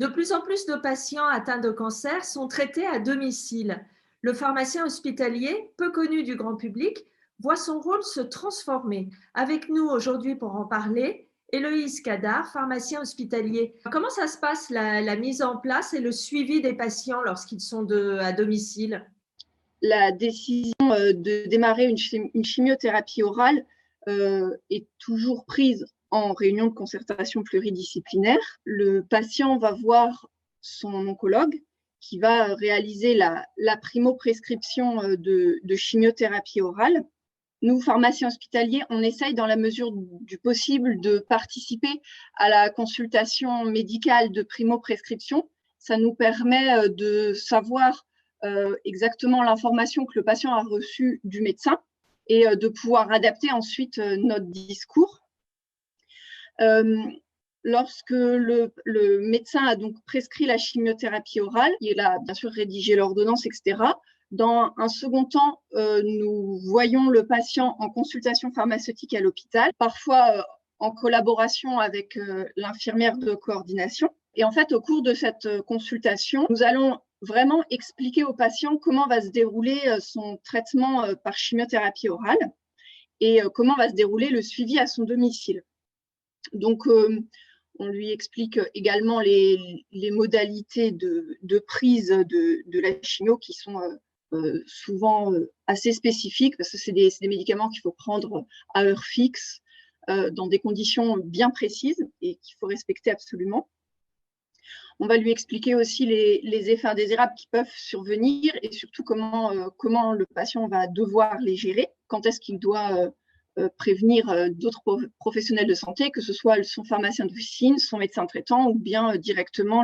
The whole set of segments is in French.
De plus en plus de patients atteints de cancer sont traités à domicile. Le pharmacien hospitalier, peu connu du grand public, voit son rôle se transformer. Avec nous aujourd'hui pour en parler, Héloïse Cadar, pharmacien hospitalier. Comment ça se passe la mise en place et le suivi des patients lorsqu'ils sont à domicile? La décision de démarrer une chimiothérapie orale est toujours prise en réunion de concertation pluridisciplinaire. Le patient va voir son oncologue qui va réaliser la primo-prescription de chimiothérapie orale. Nous, pharmaciens hospitaliers, on essaye dans la mesure du possible de participer à la consultation médicale de primo-prescription. Ça nous permet de savoir exactement l'information que le patient a reçue du médecin et de pouvoir adapter ensuite notre discours. Lorsque le médecin a donc prescrit la chimiothérapie orale, il a bien sûr rédigé l'ordonnance, etc. Dans un second temps, nous voyons le patient en consultation pharmaceutique à l'hôpital, parfois en collaboration avec l'infirmière de coordination. Et en fait, au cours de cette consultation, nous allons vraiment expliquer au patient comment va se dérouler son traitement par chimiothérapie orale et comment va se dérouler le suivi à son domicile. Donc, on lui explique également les modalités de prise de la chimio qui sont souvent assez spécifiques parce que c'est des médicaments qu'il faut prendre à heure fixe dans des conditions bien précises et qu'il faut respecter absolument. On va lui expliquer aussi les effets indésirables qui peuvent survenir et surtout comment le patient va devoir les gérer, quand est-ce qu'il doit prévenir d'autres professionnels de santé, que ce soit son pharmacien d'officine, son médecin traitant ou bien directement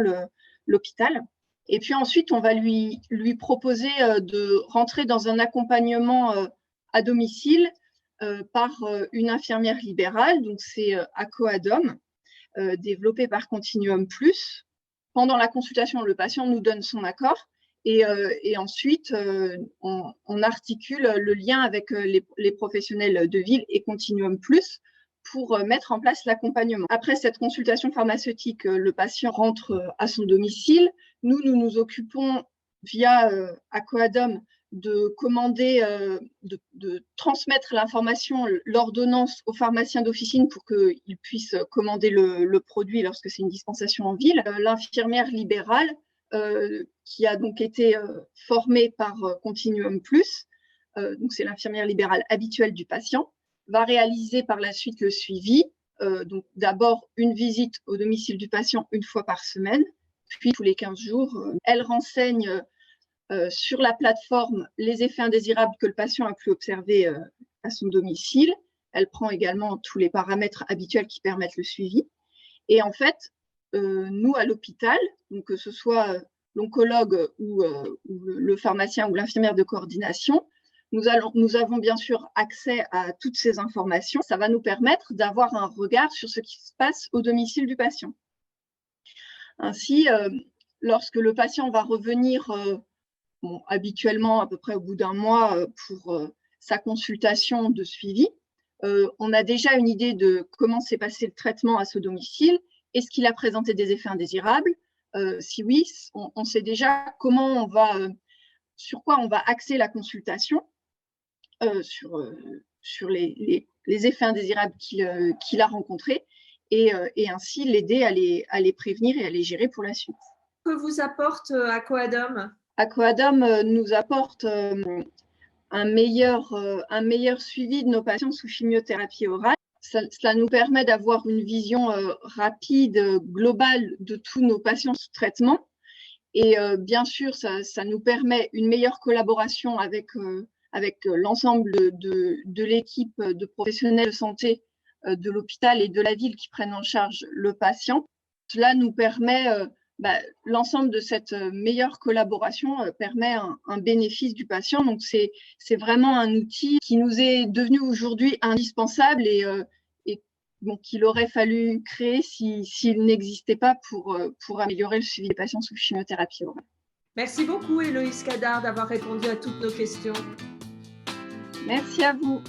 l'hôpital. Et puis ensuite, on va lui proposer de rentrer dans un accompagnement à domicile par une infirmière libérale, donc c'est Acoadom, développé par Continuum Plus. Pendant la consultation, le patient nous donne son accord et ensuite, on articule le lien avec les professionnels de ville et Continuum Plus pour mettre en place l'accompagnement. Après cette consultation pharmaceutique, le patient rentre à son domicile. Nous nous occupons via Acoadom de commander, de transmettre l'information, l'ordonnance au pharmacien d'officine pour qu'il puisse commander le produit lorsque c'est une dispensation en ville. L'infirmière libérale, qui a donc été formée par Continuum Plus, donc c'est l'infirmière libérale habituelle du patient, va réaliser par la suite le suivi. Donc d'abord une visite au domicile du patient une fois par semaine, puis tous les 15 jours. Elle renseigne sur la plateforme les effets indésirables que le patient a pu observer à son domicile. Elle prend également tous les paramètres habituels qui permettent le suivi. Et en fait, nous, à l'hôpital, donc que ce soit l'oncologue ou le pharmacien ou l'infirmière de coordination, nous avons bien sûr accès à toutes ces informations. Ça va nous permettre d'avoir un regard sur ce qui se passe au domicile du patient. Ainsi, lorsque le patient va revenir habituellement à peu près au bout d'un mois pour sa consultation de suivi, on a déjà une idée de comment s'est passé le traitement à ce domicile. Est-ce qu'il a présenté des effets indésirables? Si oui, on sait déjà sur quoi on va axer la consultation, sur les effets indésirables qu'il a rencontrés et ainsi l'aider à les prévenir et à les gérer pour la suite. Que vous apporte Acoadom? Acoadom nous apporte un meilleur suivi de nos patients sous chimiothérapie orale. Cela nous permet d'avoir une vision rapide, globale de tous nos patients sous traitement. Et bien sûr, ça nous permet une meilleure collaboration avec l'ensemble de l'équipe de professionnels de santé de l'hôpital et de la ville qui prennent en charge le patient. Cela nous permet, l'ensemble de cette meilleure collaboration permet un bénéfice du patient. Donc, c'est vraiment un outil qui nous est devenu aujourd'hui indispensable et qu'il aurait fallu créer s'il n'existait pas pour améliorer le suivi des patients sous chimiothérapie orale. Merci beaucoup, Héloïse Cadar, d'avoir répondu à toutes nos questions. Merci à vous.